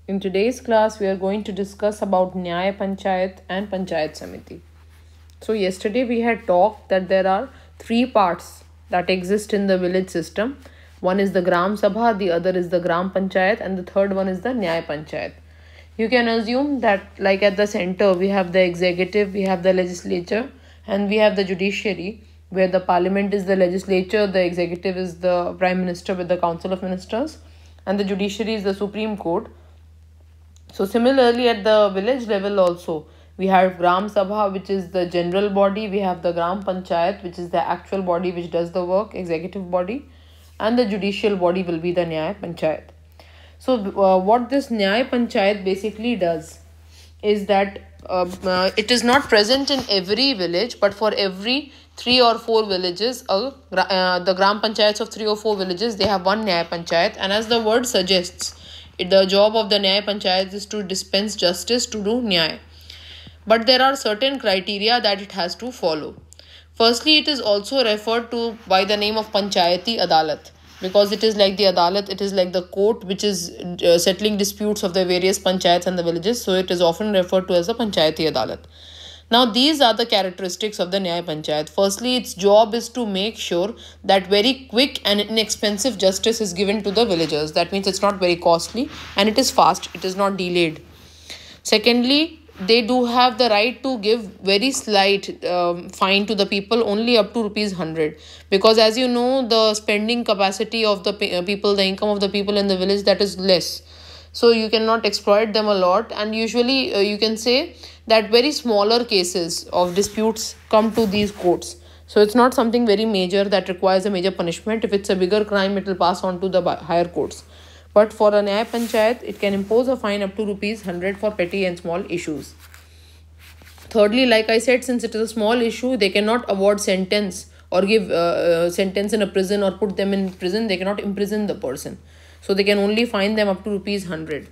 In today's class, we are going to discuss about Nyaya Panchayat and Panchayat Samiti. So yesterday we had talked that there are three parts that exist in the village system. One is the Gram Sabha, the other is the Gram Panchayat, and the third one is the Nyaya Panchayat. You can assume that like at the center we have the executive, we have the legislature, and we have the judiciary, where the parliament is the legislature, the executive is the prime minister with the council of ministers, and the judiciary is the Supreme Court. So similarly at the village level also, we have Gram Sabha, which is the general body, we have the Gram Panchayat, which is the actual body which does the work, executive body, and the judicial body will be the Nyaya Panchayat. So what this Nyaya Panchayat basically does is that it is not present in every village, but for every 3 or 4 villages, the Gram Panchayats of 3 or 4 villages, they have one Nyaya Panchayat. And as the word suggests, the job of the Nyaya Panchayat is to dispense justice, to do Nyaya. But there are certain criteria that it has to follow. Firstly, it is also referred to by the name of Panchayati Adalat, because it is like the Adalat, it is like the court which is settling disputes of the various panchayats and the villages. So it is often referred to as the Panchayati Adalat. Now these are the characteristics of the Nyaya Panchayat. Firstly, its job is to make sure that very quick and inexpensive justice is given to the villagers. That means it's not very costly and it is fast, it is not delayed. Secondly, they do have the right to give very slight fine to the people, only up to ₹100, because as you know, the spending capacity of the people, the income of the people in the village, that is less. So you cannot exploit them a lot, and usually you can say that very smaller cases of disputes come to these courts. So it's not something very major that requires a major punishment. If it's a bigger crime, it will pass on to the higher courts. But for a Nyaya Panchayat, it can impose a fine up to ₹100 for petty and small issues. Thirdly, like I said, since it is a small issue, they cannot award sentence or give sentence in a prison or put them in prison. They cannot imprison the person. So they can only fine them up to ₹100.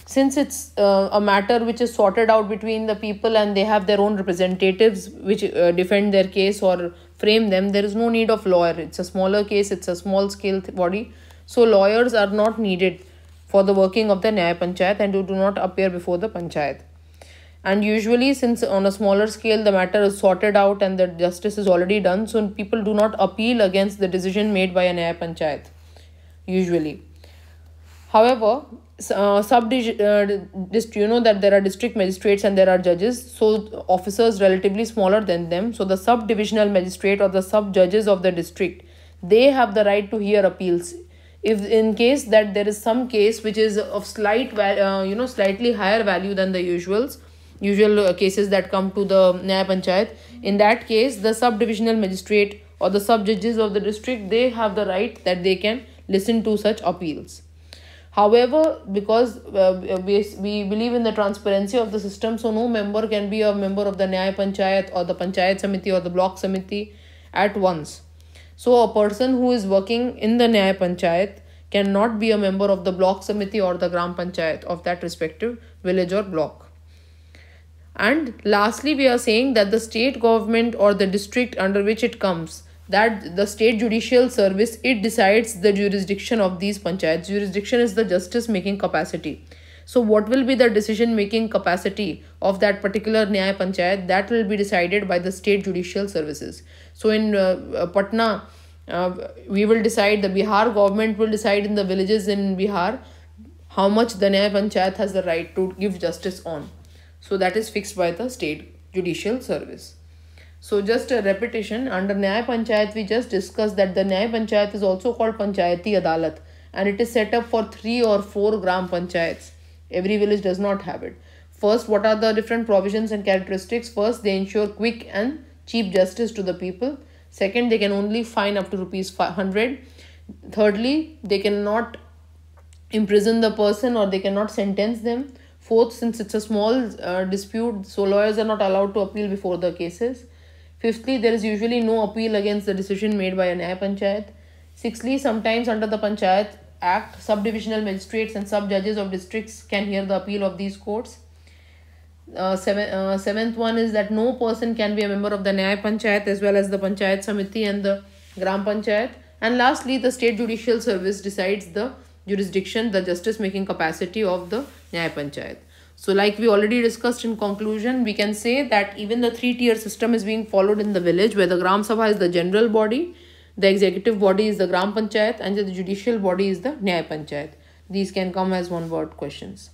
Since it's a matter which is sorted out between the people and they have their own representatives which defend their case or frame them, there is no need of lawyer. It's a smaller case, it's a small scale body. So lawyers are not needed for the working of the Nyaya Panchayat and do not appear before the Panchayat. And usually, since on a smaller scale the matter is sorted out and the justice is already done, so people do not appeal against the decision made by a Nyaya Panchayat usually. However, you know that there are district magistrates and there are judges, so officers relatively smaller than them. So the sub-divisional magistrate or the sub-judges of the district, they have the right to hear appeals. If in case that there is some case which is of slightly higher value than the usual cases that come to the Nyaya Panchayat, in that case the sub-divisional magistrate or the sub-judges of the district, they have the right that they can listen to such appeals. However, because we believe in the transparency of the system, so no member can be a member of the Nyaya Panchayat or the Panchayat Samiti or the Block Samiti at once. So a person who is working in the Nyaya Panchayat cannot be a member of the Block Samiti or the Gram Panchayat of that respective village or block. And lastly, we are saying that the state government or the district under which it comes, that the state judicial service, it decides the jurisdiction of these panchayats. Jurisdiction is the justice making capacity. So what will be the decision making capacity of that particular Nyaya Panchayat, that will be decided by the state judicial services. So in Patna, we will decide, the Bihar government will decide in the villages in Bihar how much the Nyaya Panchayat has the right to give justice on. So that is fixed by the state judicial service. So just a repetition, under Nyaya Panchayat we just discussed that the Nyaya Panchayat is also called Panchayati Adalat, and it is set up for 3 or 4 Gram Panchayats. Every village does not have it. First, what are the different provisions and characteristics? First, they ensure quick and cheap justice to the people. Second, they can only fine up to ₹100. Thirdly, they cannot imprison the person or they cannot sentence them. Fourth, since it's a small dispute, so lawyers are not allowed to appeal before the cases. Fifthly, there is usually no appeal against the decision made by a Nyaya Panchayat. Sixthly, sometimes under the Panchayat Act, subdivisional magistrates and sub-judges of districts can hear the appeal of these courts. Seventh one is that no person can be a member of the Nyaya Panchayat as well as the Panchayat Samiti and the Gram Panchayat. And lastly, the state judicial service decides the jurisdiction, the justice making capacity of the Nyaya Panchayat. So like we already discussed in conclusion, we can say that even the 3-tier system is being followed in the village, where the Gram Sabha is the general body, the executive body is the Gram Panchayat, and the judicial body is the Nyaya Panchayat. These can come as one word questions.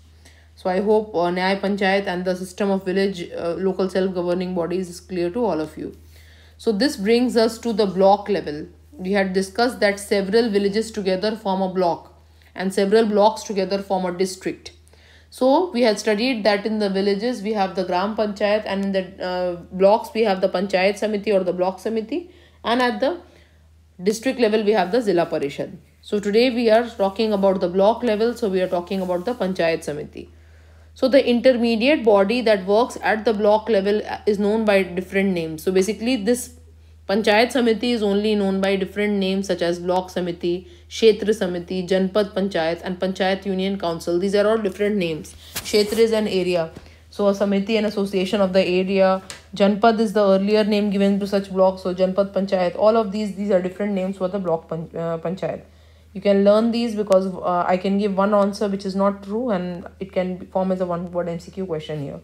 So I hope Nyaya Panchayat and the system of village local self-governing bodies is clear to all of you. So this brings us to the block level. We had discussed that several villages together form a block and several blocks together form a district. So we had studied that in the villages we have the Gram Panchayat, and in the blocks we have the Panchayat Samiti or the Block Samiti, and at the district level we have the Zilla Parishad. So today we are talking about the block level, so we are talking about the Panchayat Samiti. So the intermediate body that works at the block level is known by different names. So basically this Panchayat Samiti is only known by different names such as Block Samiti, Kshetra Samiti, Janpad Panchayat and Panchayat Union Council. These are all different names. Kshetra is an area. So a Samiti, an association of the area. Janpad is the earlier name given to such blocks. So Janpad Panchayat. All of these are different names for the block Panchayat. You can learn these because I can give one answer which is not true, and it can form as a one-word MCQ question here.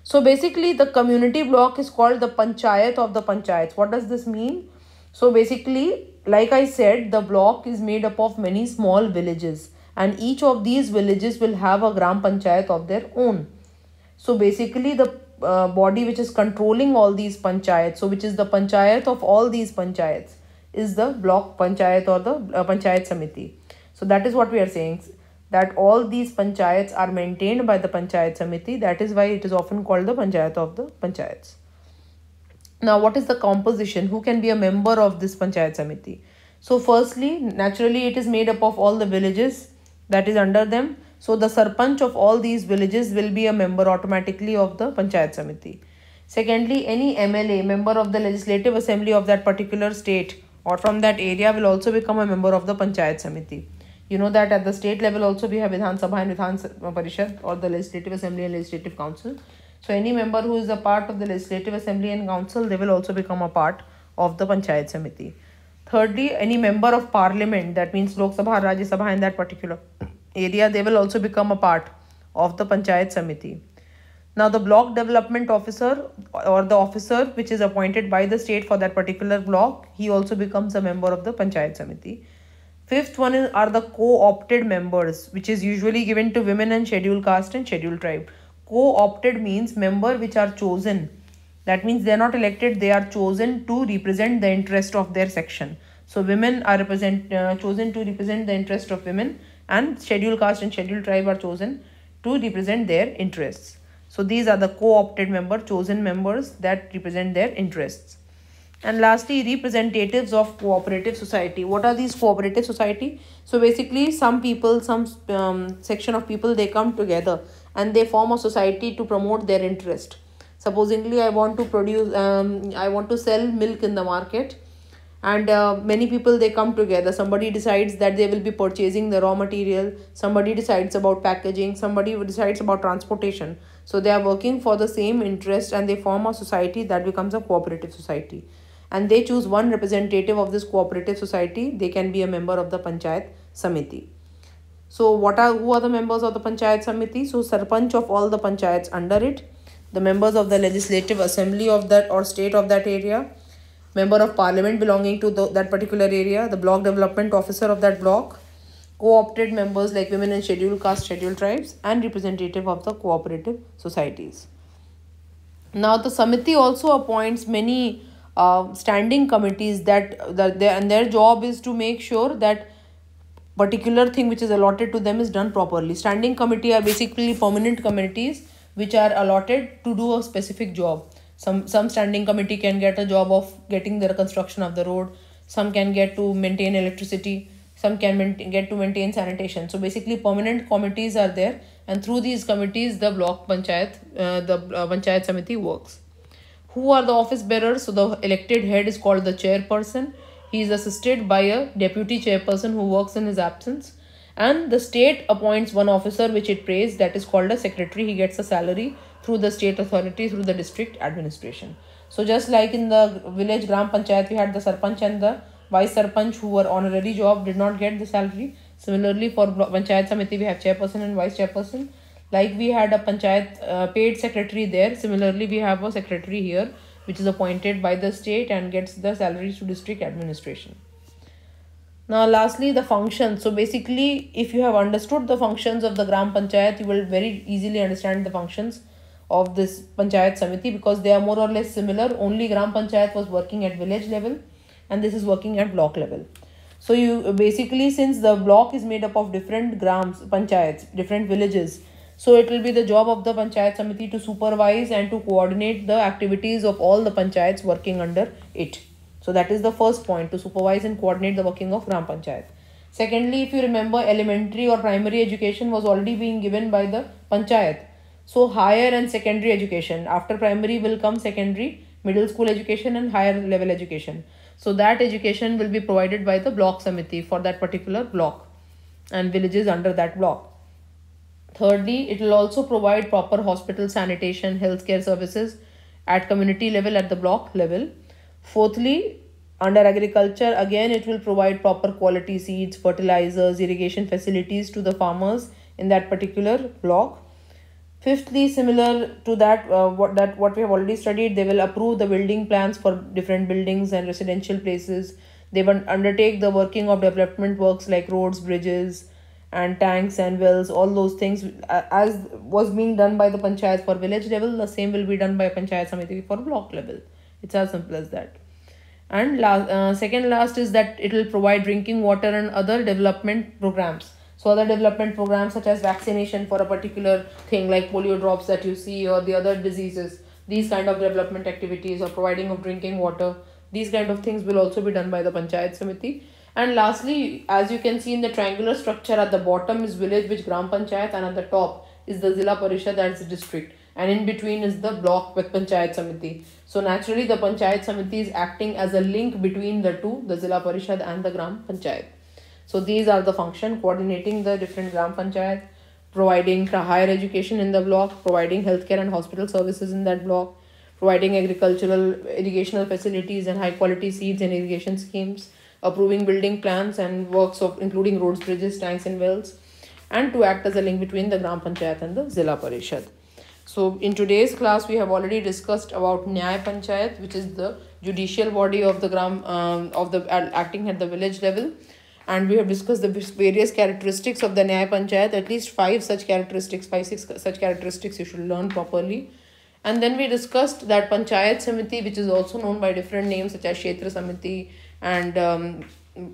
So basically the community block is called the Panchayat of the Panchayats. What does this mean? So basically, like I said, the block is made up of many small villages, and each of these villages will have a Gram Panchayat of their own. So basically the body which is controlling all these panchayats, so which is the Panchayat of all these panchayats, is the Block Panchayat or the Panchayat Samiti. So that is what we are saying, that all these panchayats are maintained by the Panchayat Samiti. That is why it is often called the Panchayat of the Panchayats. Now, what is the composition? Who can be a member of this Panchayat Samiti? So firstly, naturally it is made up of all the villages that is under them. So the Sarpanch of all these villages will be a member automatically of the Panchayat Samiti. Secondly, any MLA, member of the Legislative Assembly of that particular state or from that area, will also become a member of the Panchayat Samiti. You know that at the state level also we have Vidhan Sabha and Vidhan Parishad, or the Legislative Assembly and Legislative Council. So any member who is a part of the Legislative Assembly and Council, they will also become a part of the Panchayat Samiti. Thirdly, any member of Parliament, that means Lok Sabha, Rajya Sabha in that particular area, they will also become a part of the Panchayat Samiti. Now the block development officer or the officer which is appointed by the state for that particular block, he also becomes a member of the Panchayat Samiti. Fifth one are the co-opted members, which is usually given to women and scheduled caste and scheduled tribe. Co-opted means member which are chosen. That means they are not elected, they are chosen to represent the interest of their section. So women are chosen to represent the interest of women, and scheduled caste and scheduled tribe are chosen to represent their interests. So these are the co-opted members, chosen members that represent their interests. And lastly, representatives of cooperative society. What are these cooperative society? So basically some people, some section of people, they come together and they form a society to promote their interest. Supposingly I want to produce, I want to sell milk in the market, and many people, they come together. Somebody decides that they will be purchasing the raw material, somebody decides about packaging, somebody decides about transportation. So they are working for the same interest and they form a society that becomes a cooperative society. And they choose one representative of this cooperative society. They can be a member of the Panchayat Samiti. So who are the members of the Panchayat Samiti? So Sarpanch of all the panchayats under it, the members of the Legislative Assembly of that or state of that area, member of Parliament belonging to that particular area, the block development officer of that block, co-opted members like women and scheduled caste, scheduled tribes, and representative of the cooperative societies. Now the Samiti also appoints many standing committees and their job is to make sure that particular thing which is allotted to them is done properly. Standing committee are basically permanent committees which are allotted to do a specific job. Some standing committee can get a job of getting the construction of the road. Some can get to maintain electricity. Some can get to maintain sanitation. So basically permanent committees are there, and through these committees the block panchayat, Panchayat Samiti works. Who are the office bearers? So the elected head is called the chairperson. He is assisted by a deputy chairperson who works in his absence. And the state appoints one officer which it pays, that is called a secretary. He gets a salary through the state authority, through the district administration. So just like in the village Gram Panchayat, we had the Sarpanch and the Vice Sarpanch who were honorary job, did not get the salary. Similarly, for Panchayat Samiti, we have chairperson and vice chairperson. Like we had a Panchayat paid secretary there, similarly, we have a secretary here, which is appointed by the state and gets the salaries to district administration. Now, lastly, the functions. So, basically, if you have understood the functions of the Gram Panchayat, you will very easily understand the functions of this Panchayat Samiti, because they are more or less similar. Only Gram Panchayat was working at village level and this is working at block level. So, you basically, since the block is made up of different Grams, Panchayats, different villages, so it will be the job of the Panchayat Samiti to supervise and to coordinate the activities of all the Panchayats working under it. So that is the first point, to supervise and coordinate the working of Gram Panchayat. Secondly, if you remember, elementary or primary education was already being given by the Panchayat. So higher and secondary education, after primary will come secondary, middle school education and higher level education. So that education will be provided by the block Samiti for that particular block and villages under that block. Thirdly, it will also provide proper hospital, sanitation, healthcare services at community level, at the block level. Fourthly, under agriculture, again it will provide proper quality seeds, fertilizers, irrigation facilities to the farmers in that particular block. Fifthly, similar to that, what we have already studied, they will approve the building plans for different buildings and residential places. They will undertake the working of development works like roads, bridges, and tanks and wells. All those things, as was being done by the panchayat for village level, the same will be done by Panchayat Samiti for block level. It's as simple as that. And second last is that it will provide drinking water and other development programs. So other development programs such as vaccination for a particular thing like polio drops that you see, or the other diseases, these kind of development activities, or providing of drinking water, these kind of things will also be done by the Panchayat Samiti. And lastly, as you can see in the triangular structure, at the bottom is village, which Gram Panchayat, and at the top is the Zilla Parishad, that is the district, and in between is the block with Panchayat Samiti. So naturally the Panchayat Samiti is acting as a link between the two, the Zilla Parishad and the Gram Panchayat. So these are the function: coordinating the different Gram Panchayat, providing higher education in the block, providing healthcare and hospital services in that block, providing agricultural, irrigational facilities and high quality seeds and irrigation schemes, approving building plans and works of including roads, bridges, tanks and wells, and to act as a link between the Gram Panchayat and the Zilla Parishad. So in today's class, we have already discussed about Nyaya Panchayat, which is the judicial body of the acting at the village level. And we have discussed the various characteristics of the Nyaya Panchayat, at least 5 such characteristics, 5-6 such characteristics you should learn properly. And then we discussed that Panchayat Samiti, which is also known by different names such as Kshetra Samiti and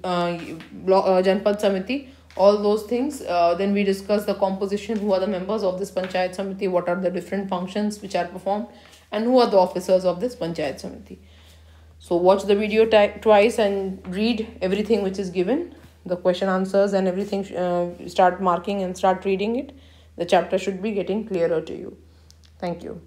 Janpad Samiti, all those things. Then we discussed the composition, who are the members of this Panchayat Samiti, what are the different functions which are performed, and who are the officers of this Panchayat Samiti. So watch the video twice and read everything which is given, the question answers and everything. Start marking and start reading it. The chapter should be getting clearer to you. Thank you.